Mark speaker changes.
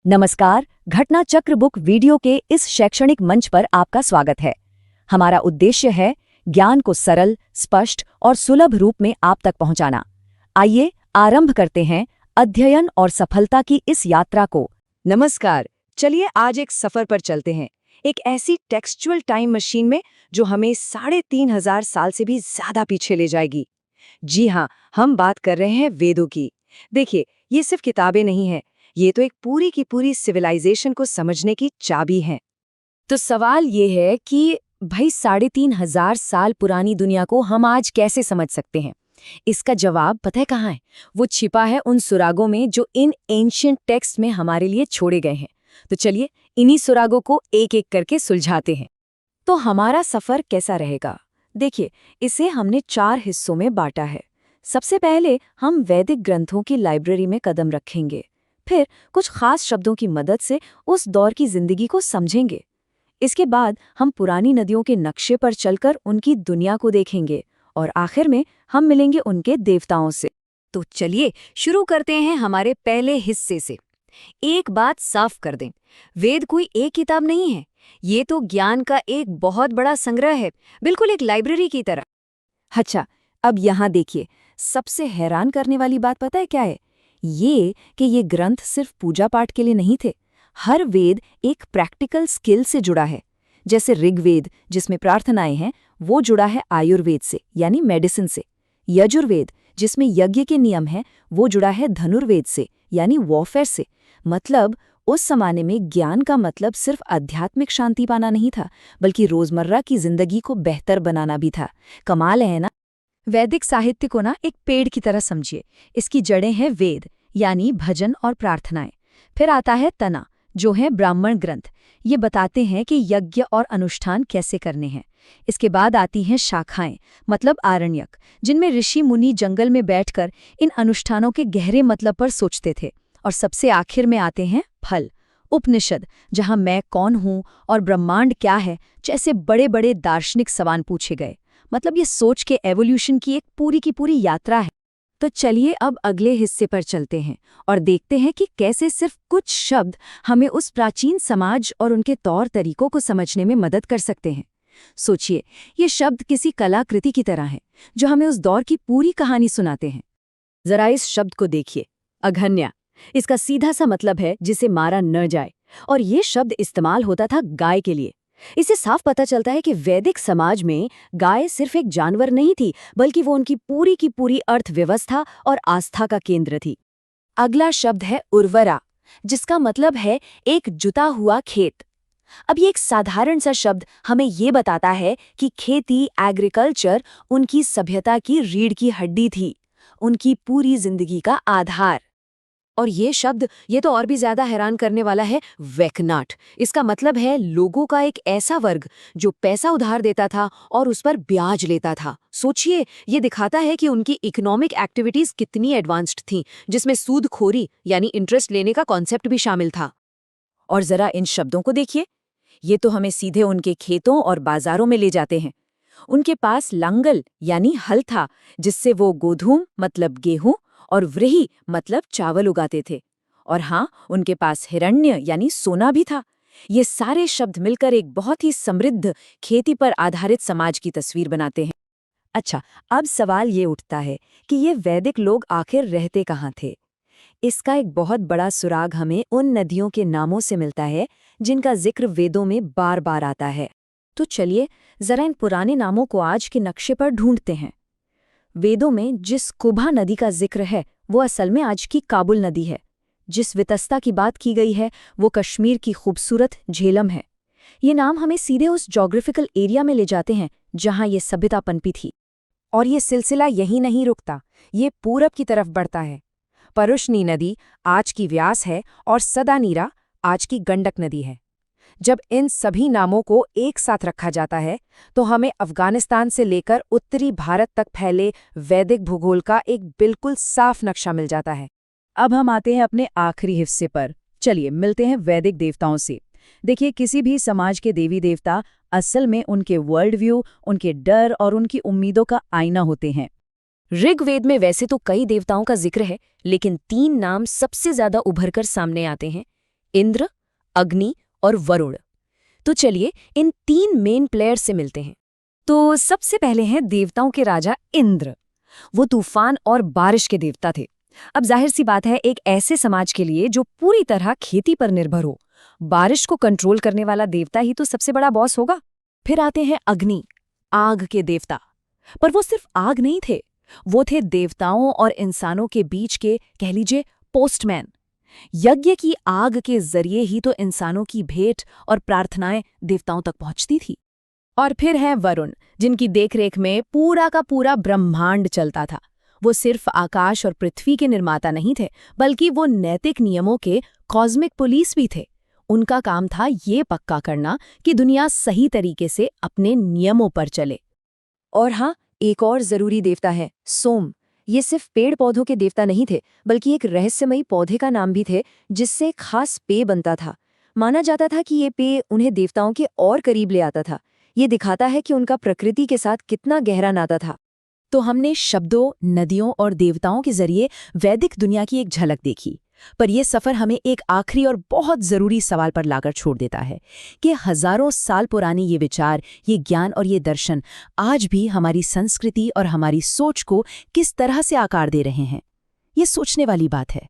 Speaker 1: नमस्कार, घटना चक्र बुक वीडियो के इस शैक्षणिक मंच पर आपका स्वागत है। हमारा उद्देश्य है ज्ञान को सरल, स्पष्ट और सुलभ रूप में आप तक पहुंचाना। आइए आरंभ करते हैं अध्ययन और सफलता की इस यात्रा को। नमस्कार, चलिए आज एक सफर पर चलते हैं, एक ऐसी टेक्सचुअल टाइम मशीन में जो हमें 3,500 साल से भी ज्यादा पीछे ले जाएगी। जी हाँ, हम बात कर रहे हैं वेदों की। देखिए, ये सिर्फ किताबें नहीं हैं, ये तो एक पूरी की पूरी सिविलाइजेशन को समझने की चाबी है। तो सवाल ये है कि भाई 3,500 साल पुरानी दुनिया को हम आज कैसे समझ सकते हैं? इसका जवाब पता है कहाँ है? वो छिपा है उन सुरागों में जो इन एंशिएंट टेक्स्ट में हमारे लिए छोड़े गए हैं। तो चलिए इन्हीं सुरागों को एक एक करके सुलझाते हैं। तो हमारा सफर कैसा रहेगा? देखिए, इसे हमने 4 हिस्सों में बांटा है। सबसे पहले हम वैदिक ग्रंथों की लाइब्रेरी में कदम रखेंगे। फिर कुछ खास शब्दों की मदद से उस दौर की जिंदगी को समझेंगे। इसके बाद हम पुरानी नदियों के नक्शे पर चलकर उनकी दुनिया को देखेंगे और आखिर में हम मिलेंगे उनके देवताओं से। तो चलिए शुरू करते हैं हमारे पहले हिस्से से। एक बात साफ कर दें, वेद कोई एक किताब नहीं है, ये तो ज्ञान का एक बहुत बड़ा संग्रह है, बिल्कुल एक लाइब्रेरी की तरह। अच्छा, अब यहाँ देखिए, सबसे हैरान करने वाली बात पता है क्या है? ये कि ये ग्रंथ सिर्फ पूजा पाठ के लिए नहीं थे। हर वेद एक प्रैक्टिकल स्किल से जुड़ा है। जैसे ऋग्वेद, जिसमें प्रार्थनाएं हैं, वो जुड़ा है आयुर्वेद से, यानी मेडिसिन से। यजुर्वेद, जिसमें यज्ञ के नियम हैं, वो जुड़ा है धनुर्वेद से, यानी वॉरफेयर से। मतलब उस जमाने में ज्ञान का मतलब सिर्फ आध्यात्मिक शांति पाना नहीं था, बल्कि रोजमर्रा की जिंदगी को बेहतर बनाना भी था। कमाल है ना? वैदिक साहित्य को ना एक पेड़ की तरह समझिए। इसकी जड़ें हैं वेद, यानी भजन और प्रार्थनाएं। फिर आता है तना, जो है ब्राह्मण ग्रंथ। ये बताते हैं कि यज्ञ और अनुष्ठान कैसे करने हैं। इसके बाद आती हैं शाखाएं, मतलब आरण्यक, जिनमें ऋषि मुनि जंगल में बैठकर इन अनुष्ठानों के गहरे मतलब पर सोचते थे। और सबसे आखिर में आते हैं फल, उपनिषद, जहां मैं कौन हूं और ब्रह्मांड क्या है जैसे बड़े बड़े दार्शनिक सवाल पूछे गए। मतलब ये सोच के एवोल्यूशन की एक पूरी की पूरी यात्रा है। तो चलिए अब अगले हिस्से पर चलते हैं और देखते हैं कि कैसे सिर्फ कुछ शब्द हमें उस प्राचीन समाज और उनके तौर तरीकों को समझने में मदद कर सकते हैं। सोचिए, ये शब्द किसी कलाकृति की तरह हैं, जो हमें उस दौर की पूरी कहानी सुनाते हैं। जरा इस शब्द को देखिए, अघन्या। इसका सीधा सा मतलब है जिसे मारा न जाए, और ये शब्द इस्तेमाल होता था गाय के लिए। इससे साफ पता चलता है कि वैदिक समाज में गाय सिर्फ एक जानवर नहीं थी, बल्कि वो उनकी पूरी की पूरी अर्थव्यवस्था और आस्था का केंद्र थी। अगला शब्द है उर्वरा, जिसका मतलब है एक जुता हुआ खेत। अब ये एक साधारण सा शब्द हमें ये बताता है कि खेती, एग्रीकल्चर उनकी सभ्यता की रीढ़ की हड्डी थी, उनकी पूरी जिंदगी का आधार। और ये तो और भी ज्यादा हैरान करने वाला है, वैकनाट। इसका मतलब है लोगों का एक ऐसा वर्ग जो पैसा उधार देता था और उस पर ब्याज लेता था। सोचिए, ये दिखाता है कि उनकी इकोनॉमिक एक्टिविटीज कितनी एडवांस्ड थीं, जिसमें सूदखोरी यानी इंटरेस्ट लेने का कॉन्सेप्ट भी शामिल था। और जरा इन शब्दों को देखिए, ये तो हमें सीधे उनके खेतों और बाजारों में ले जाते हैं। उनके पास लंगल यानी हल था, जिससे वो गोधूम मतलब गेहूं और व्रीहि मतलब चावल उगाते थे। और हाँ, उनके पास हिरण्य यानी सोना भी था। ये सारे शब्द मिलकर एक बहुत ही समृद्ध खेती पर आधारित समाज की तस्वीर बनाते हैं। अच्छा, अब सवाल ये उठता है कि ये वैदिक लोग आखिर रहते कहाँ थे? इसका एक बहुत बड़ा सुराग हमें उन नदियों के नामों से मिलता है जिनका जिक्र वेदों में बार बार आता है। तो चलिए जरा इन पुराने नामों को आज के नक्शे पर ढूंढते हैं। वेदों में जिस कुबा नदी का जिक्र है, वो असल में आज की काबुल नदी है। जिस वितस्ता की बात की गई है, वो कश्मीर की खूबसूरत झेलम है। ये नाम हमें सीधे उस ज्योग्राफिकल एरिया में ले जाते हैं जहां ये सभ्यता पनपी थी। और ये सिलसिला यहीं नहीं रुकता, ये पूरब की तरफ बढ़ता है। परुष्णी नदी आज की व्यास है और सदानीरा आज की गंडक नदी है। जब इन सभी नामों को एक साथ रखा जाता है, तो हमें अफगानिस्तान से लेकर उत्तरी भारत तक फैले वैदिक भूगोल का एक बिल्कुल साफ नक्शा मिल जाता है। अब हम आते हैं अपने आखिरी हिस्से पर। चलिए मिलते हैं वैदिक देवताओं से। देखिए, किसी भी समाज के देवी देवता असल में उनके वर्ल्ड व्यू, उनके डर और उनकी उम्मीदों का आईना होते हैं। ऋग्वेद में वैसे तो कई देवताओं का जिक्र है, लेकिन 3 नाम सबसे ज्यादा उभरकर सामने आते हैं, इंद्र, अग्नि और वरुण। तो चलिए इन 3 मेन प्लेयर्स से मिलते हैं। तो सबसे पहले हैं देवताओं के राजा इंद्र। वो तूफान और बारिश के देवता थे। अब जाहिर सी बात है, एक ऐसे समाज के लिए जो पूरी तरह खेती पर निर्भर हो, बारिश को कंट्रोल करने वाला देवता ही तो सबसे बड़ा बॉस होगा। फिर आते हैं अग्नि, आग के देवता। पर वो सिर्फ आग नहीं थे, वो थे देवताओं और इंसानों के बीच के, कह लीजिए, पोस्टमैन। यज्ञ की आग के जरिए ही तो इंसानों की भेंट और प्रार्थनाएं देवताओं तक पहुंचती थी। और फिर है वरुण, जिनकी देखरेख में पूरा का पूरा ब्रह्मांड चलता था। वो सिर्फ आकाश और पृथ्वी के निर्माता नहीं थे, बल्कि वो नैतिक नियमों के कॉस्मिक पुलिस भी थे। उनका काम था ये पक्का करना कि दुनिया सही तरीके से अपने नियमों पर चले। और हाँ, एक और जरूरी देवता है सोम। ये सिर्फ पेड़ पौधों के देवता नहीं थे, बल्कि एक रहस्यमयी पौधे का नाम भी थे, जिससे खास पेय बनता था। माना जाता था कि ये पेय उन्हें देवताओं के और करीब ले आता था। ये दिखाता है कि उनका प्रकृति के साथ कितना गहरा नाता था। तो हमने शब्दों, नदियों और देवताओं के जरिए वैदिक दुनिया की एक झलक देखी। पर यह सफर हमें एक आखिरी और बहुत जरूरी सवाल पर लाकर छोड़ देता है कि हजारों साल पुरानी ये विचार, ये ज्ञान और ये दर्शन आज भी हमारी संस्कृति और हमारी सोच को किस तरह से आकार दे रहे हैं। ये सोचने वाली बात है।